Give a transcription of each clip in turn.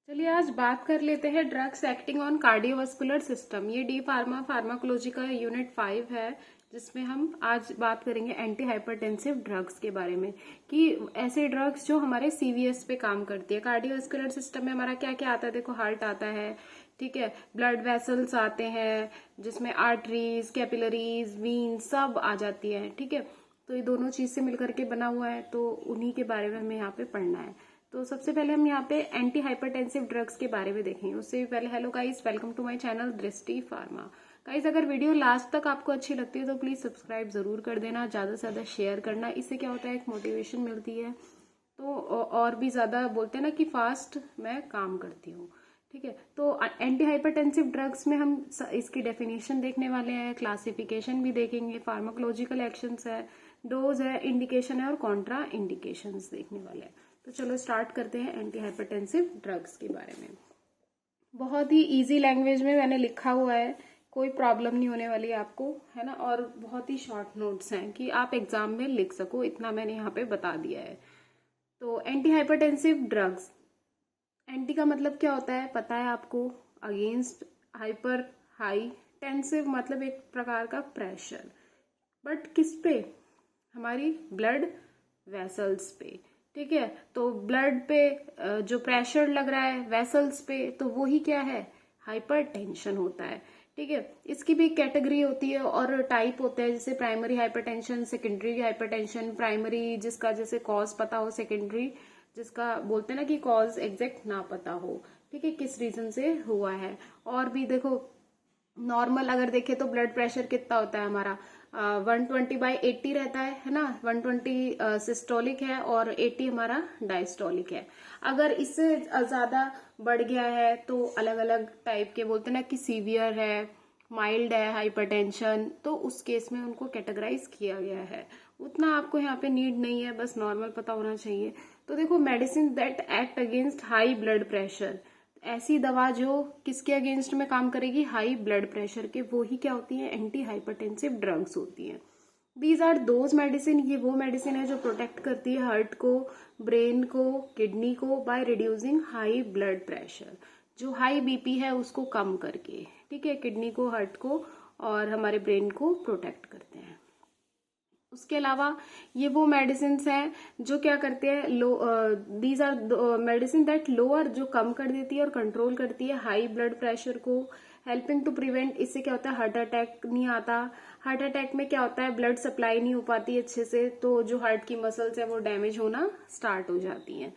चलिए आज बात कर लेते हैं drugs acting on cardiovascular system. ये डी फार्मा फार्माकोलॉजी का यूनिट 5 है, जिसमें हम आज बात करेंगे एंटी हाइपरटेंसिव ड्रग्स के बारे में कि ऐसे ड्रग्स जो हमारे सीवीएस पे काम करती है। कार्डियोवास्कुलर सिस्टम में हमारा क्या क्या आता है? देखो, हार्ट आता है, ठीक है, ब्लड वेसल्स आते हैं जिसमें आर्टरीज, कैपिलरीज, वीन सब आ जाती है, ठीक है। तो ये दोनों चीज से मिलकर के बना हुआ है, तो उन्हीं के बारे में हमें यहाँ पे पढ़ना है। तो सबसे पहले हम यहाँ पे एंटी हाइपरटेंसिव ड्रग्स के बारे में देखेंगे। उससे भी पहले hello guys, welcome to my channel Drishti pharma. Guys, अगर वीडियो लास्ट तक आपको अच्छी लगती है तो प्लीज सब्सक्राइब जरूर कर देना, ज्यादा से ज्यादा शेयर करना। इससे क्या होता है, एक मोटिवेशन मिलती है, तो और भी ज्यादा बोलते हैं ना कि फास्ट मैं काम करती हूँ, ठीक है। तो एंटी हाइपरटेंसिव ड्रग्स में हम इसकी डेफिनेशन देखने वाले हैं, क्लासिफिकेशन भी देखेंगे, फार्माकोलॉजिकल एक्शंस है, डोज है, इंडिकेशन है और कॉन्ट्रा इंडिकेशंस देखने वाले हैं। तो चलो स्टार्ट करते हैं एंटी हाइपरटेंसिव ड्रग्स के बारे में। बहुत ही इजी लैंग्वेज में मैंने लिखा हुआ है, कोई प्रॉब्लम नहीं होने वाली आपको, है ना। और बहुत ही शॉर्ट नोट्स हैं कि आप एग्जाम में लिख सको, इतना मैंने यहाँ पे बता दिया है। तो एंटी हाइपरटेंसिव ड्रग्स, एंटी का मतलब क्या होता है पता है आपको? अगेंस्ट, हाइपर हाई, टेंसिव मतलब एक प्रकार का प्रेशर, बट किस पे? हमारी ब्लड वेसल्स पे, ठीक है। तो ब्लड पे जो प्रेशर लग रहा है वेसल्स पे, तो वो ही क्या है? हाइपरटेंशन होता है, ठीक है। इसकी भी कैटेगरी होती है और टाइप होते हैं, जैसे primary hypertension, secondary hypertension. Primary जिसका जैसे कॉज पता हो, सेकेंडरी जिसका बोलते हैं ना कि कॉज एग्जैक्ट ना पता हो, ठीक है, किस रीजन से हुआ है। और भी देखो, नॉर्मल अगर देखें तो ब्लड प्रेशर कितना होता है हमारा? 120/80 रहता है ना। 120 सिस्टोलिक है और 80 हमारा डायस्टोलिक है। अगर इससे ज्यादा बढ़ गया है तो अलग अलग टाइप के बोलते हैं ना कि सीवियर है, माइल्ड है हाइपरटेंशन, तो उस केस में उनको कैटेगराइज किया गया है। उतना आपको यहाँ पे नीड नहीं है, बस नॉर्मल पता होना चाहिए। तो देखो, medicine that act against high blood pressure, ऐसी दवा जो किसके अगेंस्ट में काम करेगी? हाई ब्लड प्रेशर के, वो ही क्या होती है? एंटी हाइपरटेंसिव ड्रग्स होती हैं। दीज आर दोज मेडिसिन, ये वो मेडिसिन है जो प्रोटेक्ट करती है हार्ट को, ब्रेन को, किडनी को by reducing high blood pressure, जो हाई बीपी है उसको कम करके, ठीक है, किडनी को, हार्ट को और हमारे ब्रेन को प्रोटेक्ट करते हैं। उसके अलावा ये वो मेडिसिन हैं जो क्या करते हैं, these are medicine that lower, जो कम कर देती है और कंट्रोल करती है हाई ब्लड प्रेशर को, हेल्पिंग टू प्रिवेंट, इससे क्या होता है? हार्ट अटैक नहीं आता। हार्ट अटैक में क्या होता है? ब्लड सप्लाई नहीं हो पाती अच्छे से, तो जो हार्ट की मसल्स है वो डैमेज होना स्टार्ट हो जाती हैं,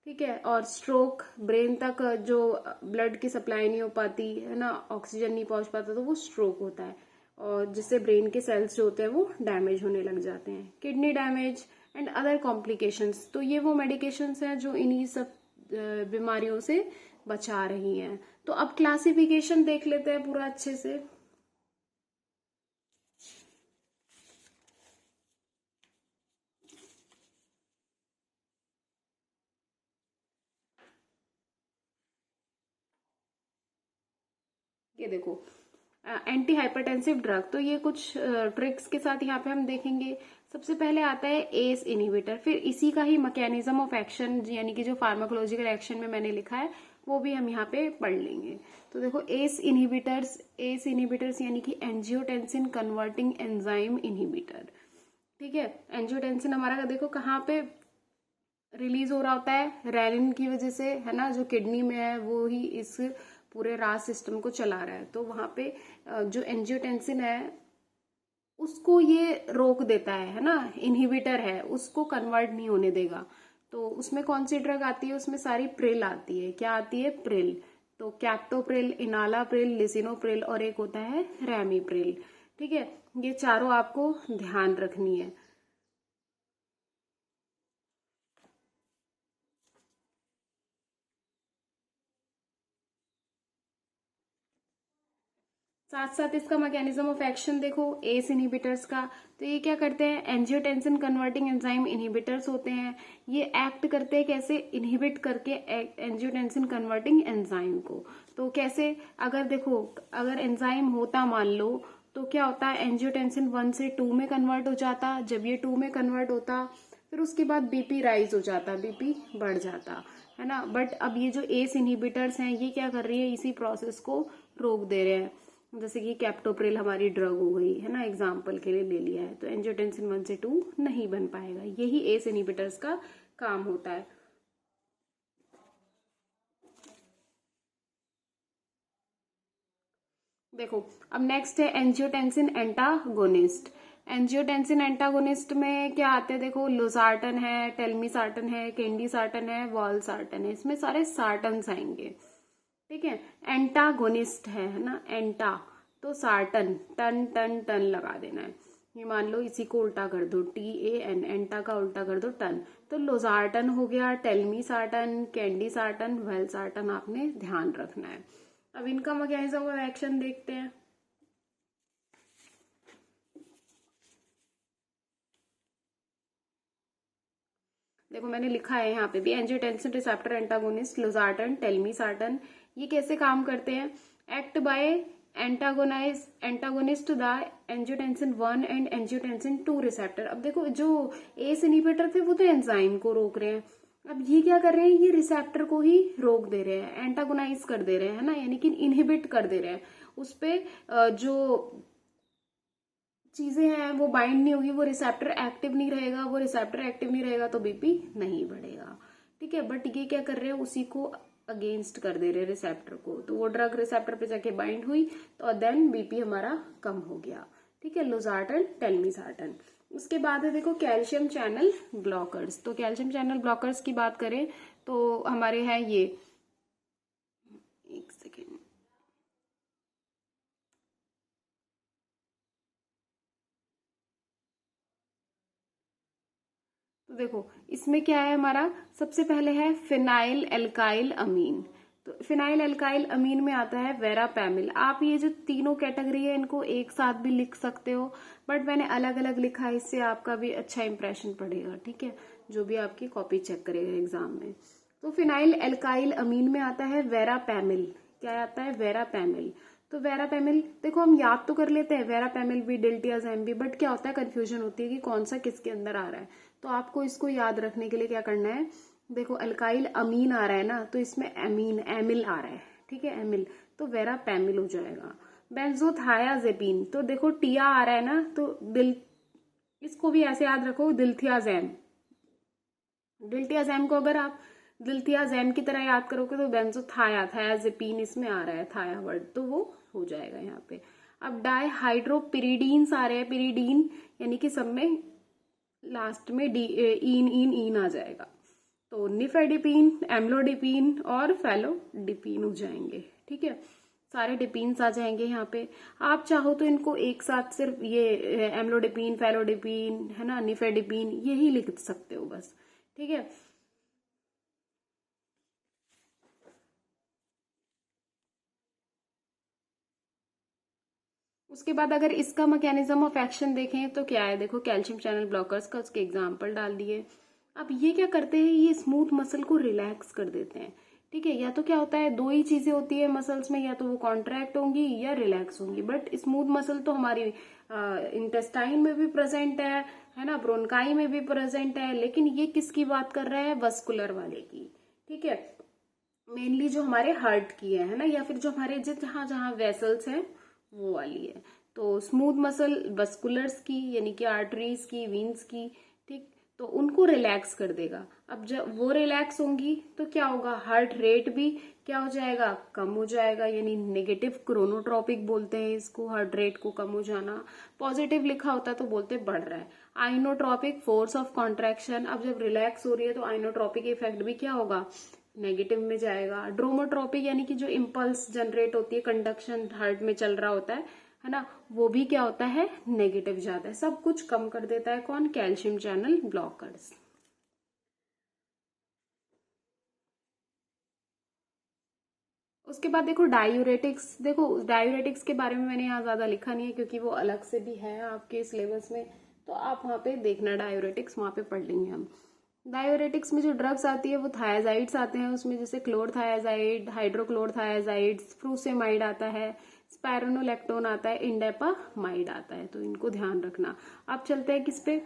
ठीक है। और स्ट्रोक, ब्रेन तक जो ब्लड की सप्लाई नहीं हो पाती है ना, ऑक्सीजन नहीं पहुंच पाता, तो वो स्ट्रोक होता है और जिससे ब्रेन के सेल्स जो होते हैं वो डैमेज होने लग जाते हैं। Kidney damage and other complications, तो ये वो मेडिकेशंस हैं जो इन्हीं सब बीमारियों से बचा रही हैं। तो अब क्लासिफिकेशन देख लेते हैं पूरा अच्छे से। ये देखो, एंटी हाइपरटेंसिव ड्रग, तो ये कुछ ट्रिक्स के साथ यहाँ पे हम देखेंगे। सबसे पहले आता है एस इनहिबिटर, फिर इसी का ही मैकेनिज्म ऑफ एक्शन, यानी कि जो फार्माकोलॉजिकल एक्शन में मैंने लिखा है वो भी हम यहाँ पे पढ़ लेंगे। तो देखो, एस इनहिबिटर्स यानी कि एंजियोटेंसिन कन्वर्टिंग एंजाइम इनहिबिटर, ठीक है। एंजियोटेंसिन हमारा देखो कहाँ पे रिलीज हो रहा होता है? रेनिन की वजह से, है ना, जो किडनी में है वो ही इस पूरे रास सिस्टम को चला रहा है। तो वहां पे जो एंजियोटेंसिन है उसको ये रोक देता है ना, इनहिबिटर है, उसको कन्वर्ट नहीं होने देगा। तो उसमें कौन सी ड्रग आती है? उसमें सारी प्रिल आती है। क्या आती है? प्रिल। तो कैप्टोप्रिल, इनालाप्रिल, लिसिनोप्रिल और एक होता है रैमीप्रिल, ठीक है। ये चारों आपको ध्यान रखनी है। साथ साथ इसका मैकेनिज्म ऑफ एक्शन देखो, एस इनहिबिटर्स का। तो ये क्या करते हैं? एंजियोटेंसिन कन्वर्टिंग एंजाइम इनहिबिटर्स होते हैं। ये एक्ट करते हैं कैसे? इनहिबिट करके एंजियोटेंसिन कन्वर्टिंग एंजाइम को। तो कैसे? अगर देखो, अगर एंजाइम होता मान लो, तो क्या होता है? एंजियोटेंसिन 1 से 2 में कन्वर्ट हो जाता। जब ये 2 में कन्वर्ट होता, फिर उसके बाद बीपी राइज हो जाता, बीपी बढ़ जाता, है ना। बट अब ये जो एस इनहिबिटर्स हैं ये क्या कर रही है, इसी प्रोसेस को रोक दे रहे हैं। जैसे कि कैप्टोप्रिल हमारी ड्रग हो गई है ना, एग्जाम्पल के लिए ले लिया है, तो एंजियोटेंसिन 1 से 2 नहीं बन पाएगा। यही एस इनहिबिटर्स का काम होता है। देखो अब नेक्स्ट है एंजियोटेंसिन एंटागोनिस्ट। एंजियोटेंसिन एंटागोनिस्ट में क्या आते हैं, देखो लोसार्टन है, टेल्मीसार्टन है, केंडीसार्टन है, वॉलसार्टन है, इसमें सारे सार्टन्स आएंगे। ठीक है, एंटागोनिस्ट है ना, एंटा तो सार्टन, टन टन टन लगा देना है। ये मान लो इसी को उल्टा कर दो, TAN, एंटा का उल्टा कर दो टन, तो लोसार्टन हो गया, टेल्मीसार्टन, कैंडीसार्टन, वेलसार्टन आपने ध्यान रखना है। अब इनका मैकेनिज्म ऑफ एक्शन देखते हैं। देखो मैंने लिखा है यहाँ पे भी, एंजियोटेंसिन रिसेप्टर एंटागोनिस्ट लोसार्टन, टेल्मीसार्टन, ये कैसे काम करते हैं, act by antagonist the angiotensin 1 and angiotensin 2 receptor. अब देखो जो एस इनहिबिटर थे वो तो एंजाइम को रोक रहे हैं, अब ये क्या कर रहे हैं, ये रिसेप्टर को ही रोक दे रहे हैं, एंटागोनाइज कर दे रहे हैं, है ना, यानी कि इनहिबिट कर दे रहे हैं। उस पे जो चीजें हैं वो बाइंड नहीं होगी, वो रिसेप्टर एक्टिव नहीं रहेगा, वो रिसेप्टर एक्टिव नहीं रहेगा तो बीपी नहीं बढ़ेगा। ठीक है, बट ये क्या कर रहे हैं, उसी को अगेंस्ट कर दे रहे हैं रिसेप्टर को, तो वो ड्रग रिसेप्टर पे जाके बाइंड हुई तो देन बीपी हमारा कम हो गया। ठीक है, लोसार्टन, टेल्मीसार्टन। उसके बाद है देखो कैल्शियम चैनल ब्लॉकर्स। तो कैल्शियम चैनल ब्लॉकर्स की बात करें तो हमारे हैं ये, एक सेकेंड, तो देखो इसमें क्या है हमारा, सबसे पहले है फिनाइल एल्काइल अमीन। तो फिनाइल एल्काइल अमीन में आता है वेरापैमिल। आप ये जो तीनों कैटेगरी है इनको एक साथ भी लिख सकते हो, बट मैंने अलग अलग लिखा है, इससे आपका भी अच्छा इंप्रेशन पड़ेगा। ठीक है, जो भी आपकी कॉपी चेक करेगा एग्जाम में। तो फिनाइल एल्काइल अमीन में आता है वेरापैमिल। क्या आता है, वेरापैमिल। तो वेरापैमिल देखो हम याद तो कर लेते हैं, वेरापैमिल भी, डिल्टियाजैम भी, बट क्या होता है, कंफ्यूजन होती है कि कौन सा किसके अंदर आ रहा है। तो आपको इसको याद रखने के लिए क्या करना है, देखो अल्काइल अमीन आ रहा है ना, तो इसमें एमीन, एमिल आ रहा है। ठीक है, एमिल, तो वेरापैमिल हो जाएगा। बेंजोथायाजेपिन, तो देखो टिया आ रहा है ना, तो दिल, इसको भी ऐसे याद रखो, दिल्थियाजैम। डिल्टियाजैम को अगर आप दिल्थियाजैम की तरह याद करोगे तो बेंजोथायाजेपिन इसमें आ रहा है, थाया वर्ड, तो वो हो जाएगा यहाँ पे। अब डाईहाइड्रोपिरिडीन्स आ रहे हैं, पिरिडीन यानी कि सब में लास्ट में डी इन इन इन आ जाएगा, तो निफेडिपिन, एम्लोडिपिन और फेलोडिपिन हो जाएंगे। ठीक है, सारे डिपीन्स आ जाएंगे यहाँ पे। आप चाहो तो इनको एक साथ सिर्फ ये एम्लोडिपिन, फेलोडिपिन, है ना, निफेडिपिन, यही लिख सकते हो बस। ठीक है, उसके बाद अगर इसका मैकेनिज्म ऑफ एक्शन देखें तो क्या है, देखो कैल्शियम चैनल ब्लॉकर्स का उसके एग्जाम्पल डाल दिए। अब ये क्या करते हैं, ये स्मूथ मसल को रिलैक्स कर देते हैं। ठीक है, या तो क्या होता है, दो ही चीजें होती है मसल्स में, या तो वो कॉन्ट्रैक्ट होंगी या रिलैक्स होंगी। बट स्मूथ मसल तो हमारी इंटेस्टाइन में भी प्रेजेंट है ना, ब्रोनकाई में भी प्रेजेंट है, लेकिन ये किसकी बात कर रहे हैं, वस्कुलर वाले की। ठीक है, मेनली जो हमारे हार्ट की है ना, या फिर जो हमारे जहाँ जहाँ वेसल्स हैं वो वाली है। तो स्मूथ मसल वस्कुलर्स की, यानी कि आर्टरीज की, वीन्स की। ठीक, तो उनको रिलैक्स कर देगा। अब जब वो रिलैक्स होंगी तो क्या होगा, हार्ट रेट भी क्या हो जाएगा, कम हो जाएगा, यानी नेगेटिव क्रोनोट्रॉपिक बोलते हैं इसको, हार्ट रेट को कम हो जाना। पॉजिटिव लिखा होता तो बोलते बढ़ रहा है। आइनोट्रॉपिक, फोर्स ऑफ कॉन्ट्रैक्शन, अब जब रिलैक्स हो रही है तो आइनोट्रॉपिक इफेक्ट भी क्या होगा, नेगेटिव में जाएगा। ड्रोमोट्रोपिक यानी कि जो इम्पल्स जनरेट होती है, कंडक्शन हार्ट में चल रहा होता है ना, वो भी क्या होता है, नेगेटिव जाता है। सब कुछ कम कर देता है कौन, कैल्शियम चैनल ब्लॉकर्स। उसके बाद देखो डायूरेटिक्स। देखो डायूरेटिक्स के बारे में मैंने यहाँ ज्यादा लिखा नहीं है क्योंकि वो अलग से भी है आपके सिलेबस में, तो आप वहाँ पे देखना डायूरेटिक्स, वहाँ पे पढ़ लेंगे हम। डायूरेटिक्स में जो ड्रग्स आती है वो थायाजाइड्स आते हैं उसमें, जैसे क्लोरथायाजाइड, हाइड्रोक्लोरथायाजाइड्स, फ्रूसेमाइड आता है, स्पायरोनोलैक्टोन आता है, इंडेपामाइड आता है, तो इनको ध्यान रखना। अब चलते हैं किस पे,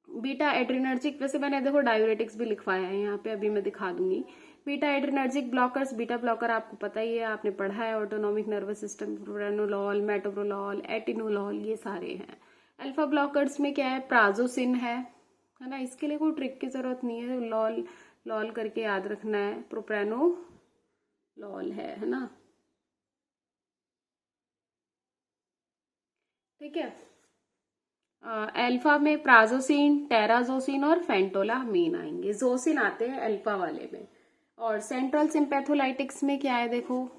बीटा एड्रेनर्जिक, वैसे मैंने देखो डायूरेटिक्स भी लिखवाया है यहाँ पे, अभी मैं दिखा दूंगी। Beta adrenergic blockers, beta blocker आपको पता ही है, आपने पढ़ा है, autonomic nervous system, प्रोप्रानोलॉल, metoprolol, atenolol, ये सारे हैं। अल्फा ब्लॉकर्स में क्या है, प्राजोसिन है ना, इसके लिए कोई ट्रिक की जरूरत नहीं है, लॉल लॉल करके याद रखना है, प्रोप्रानोलॉल है ना, ठीक है। अल्फा में प्राजोसिन, टेराजोसिन और फेंटोलामीन आएंगे, जोसिन आते हैं अल्फा वाले में। और सेंट्रल सिंपैथोलाइटिक्स में क्या है, देखो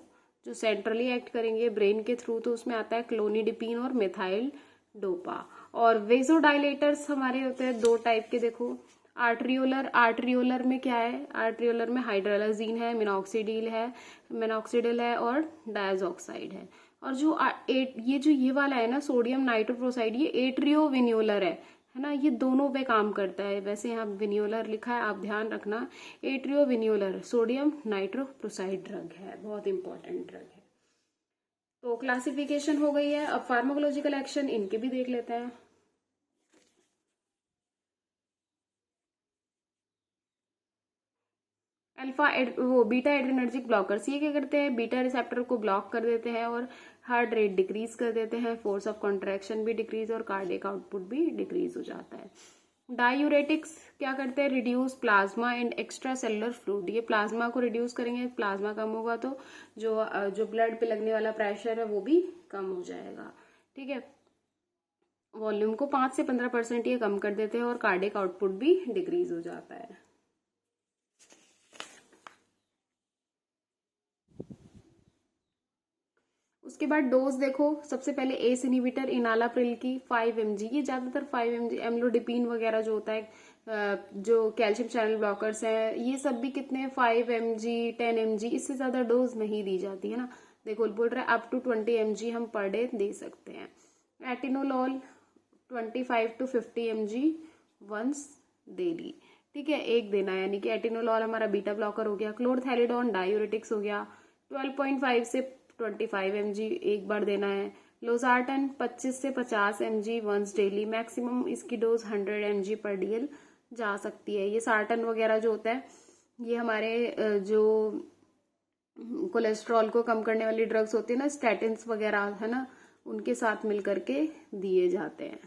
जो सेंट्रली एक्ट करेंगे ब्रेन के थ्रू, तो उसमें आता है क्लोनिडिपिन और मिथाइल डोपा। और वेजोडाइलेटर्स हमारे होते हैं दो टाइप के, देखो आर्ट्रियोलर, आर्ट्रियोलर में क्या है, आर्ट्रियोलर में हाइड्रोलाजीन है, मिनॉक्सिडिल है और डायजॉक्साइड है। और जो ये वाला है ना सोडियम नाइट्रोप्रोसाइड, ये एट्रियोविन्योलर है ना, ये दोनों पे काम करता है। वैसे यहाँ विन्योलर लिखा है, आप ध्यान रखना, एट्रियोविन्योलर सोडियम नाइट्रोप्रोसाइड ड्रग है, बहुत इंपॉर्टेंट ड्रग है। तो क्लासिफिकेशन हो गई है, अब फार्माकोलॉजिकल एक्शन इनके भी देख लेते हैं। वो बीटा एड्रेनर्जिक ब्लॉकर्स, ये क्या करते हैं, बीटा रिसेप्टर को ब्लॉक कर देते हैं और हार्ट रेट डिक्रीज कर देते हैं, फोर्स ऑफ कॉन्ट्रैक्शन भी डिक्रीज और कार्डियक आउटपुट भी डिक्रीज हो जाता है। डायूरेटिक्स क्या करते हैं, reduce plasma and extra cellular fluid, ये प्लाज्मा को रिड्यूस करेंगे, प्लाज्मा कम होगा तो जो ब्लड पे लगने वाला प्रेशर है वो भी कम हो जाएगा, ठीक है। वॉल्यूम को 5 से 15% ये कम कर देते हैं और कार्डियक आउटपुट भी डिक्रीज हो जाता है। उसके बाद डोज देखो, सबसे पहले एस इनहिबिटर इनालाप्रिल की 5 mg, ये ज्यादातर 5 mg, एम्लोडिपिन वगैरह जो होता है, जो कैल्शियम चैनल ब्लॉकर्स हैं, ये सब भी कितने 5 mg 10 mg, इससे ज्यादा डोज नहीं दी जाती है ना। देखो बोल रहा है अप टू 20 mg हम पर डे दे सकते हैं। Atenolol 25 to 50 mg once daily, ठीक है, एक देना है, यानी कि एटिनोलॉल हमारा बीटा ब्लॉकर हो गया। क्लोरथैलिडोन डायूरेटिक्स हो गया, 12.5 से 25 mg एक बार देना है। लोजार्टन 25 से 50 mg वंस डेली, मैक्सिमम इसकी डोज 100 mg पर डीएल जा सकती है। ये सार्टन वगैरह जो होता है, ये हमारे जो कोलेस्ट्रॉल को कम करने वाली ड्रग्स होती है ना, स्टैटिन्स वगैरह है ना, उनके साथ मिलकर के दिए जाते हैं।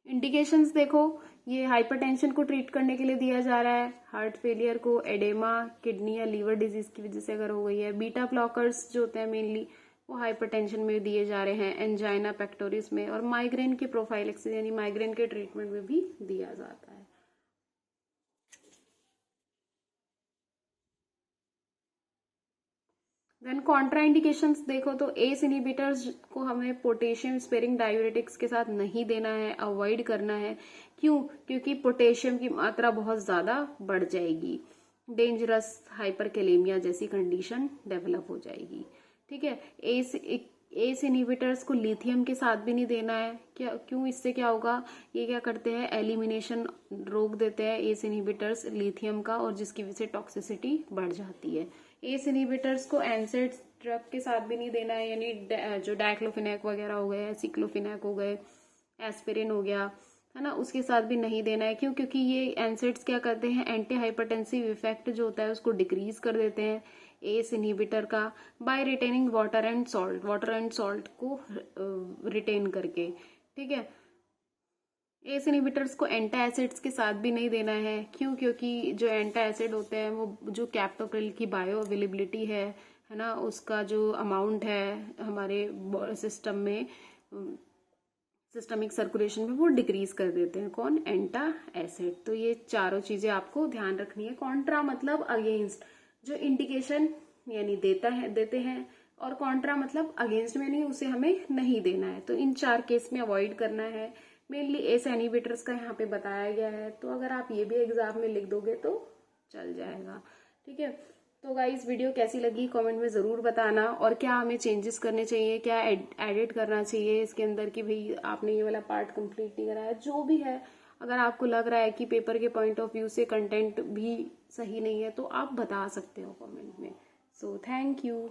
इंडिकेशंस देखो, ये हाइपरटेंशन को ट्रीट करने के लिए दिया जा रहा है, हार्ट फेलियर को, एडेमा, किडनी या लीवर डिजीज की वजह से अगर हो गई है। बीटा ब्लॉकर्स जो होते हैं मेनली वो हाइपरटेंशन में दिए जा रहे हैं, एंजाइना पेक्टोरिस में, और माइग्रेन के प्रोफाइलेक्सिस यानी माइग्रेन के ट्रीटमेंट में भी दिया जाता है। देन कॉन्ट्राइंडिकेशंस देखो तो एस इनहिबिटर्स को हमें पोटेशियम स्पेरिंग डायूरेटिक्स के साथ नहीं देना है, अवॉइड करना है। क्यों? क्योंकि पोटेशियम की मात्रा बहुत ज्यादा बढ़ जाएगी, डेंजरस हाइपरकेलेमिया जैसी कंडीशन डेवलप हो जाएगी, ठीक है। एस इनहिबिटर्स को लिथियम के साथ भी नहीं देना है, क्या क्यों? इससे क्या होगा, ये क्या करते हैं, एलिमिनेशन रोक देते हैं एस इनहिबिटर्स लिथियम का, और जिसकी वजह से टॉक्सिसिटी बढ़ जाती है। एस इनहिबिटर्स को एनसेड्स ड्रग के साथ भी नहीं देना है, यानी जो डाइक्लोफिनेक वगैरह हो गए, सिक्लोफिनेक हो गए, एस्पिरिन हो गया, है ना, उसके साथ भी नहीं देना है। क्यों? क्योंकि ये एनसेड्स क्या करते हैं, एंटी हाइपरटेंसिव इफेक्ट जो होता है उसको डिक्रीज कर देते हैं एस इनहिबिटर का, by retaining water and salt को रिटेन करके, ठीक है। एस इनहिबिटर्स को एंटा एसिड्स के साथ भी नहीं देना है। क्यों? क्योंकि जो एंटा एसिड होते हैं वो जो कैप्टोप्रिल की बायो अवेलेबिलिटी है ना, उसका जो अमाउंट है हमारे सिस्टम में, सिस्टमिक सर्कुलेशन में, वो डिक्रीज कर देते हैं। कौन? एंटा एसिड। तो ये चारों चीजें आपको ध्यान रखनी है। कॉन्ट्रा मतलब अगेंस्ट, जो इंडिकेशन यानी देते हैं, और कॉन्ट्रा मतलब अगेंस्ट में नहीं, उसे हमें नहीं देना है। तो इन 4 केस में अवॉइड करना है। मेनली एस इनहिबिटर्स का यहाँ पे बताया गया है, तो अगर आप ये भी एग्जाम में लिख दोगे तो चल जाएगा, ठीक है। तो गाइस वीडियो कैसी लगी कमेंट में ज़रूर बताना, और क्या हमें चेंजेस करने चाहिए, क्या एडिट करना चाहिए इसके अंदर, कि भाई आपने ये वाला पार्ट कंप्लीट नहीं कराया, जो भी है। अगर आपको लग रहा है कि पेपर के पॉइंट ऑफ व्यू से कंटेंट भी सही नहीं है तो आप बता सकते हो कमेंट में। So thank you.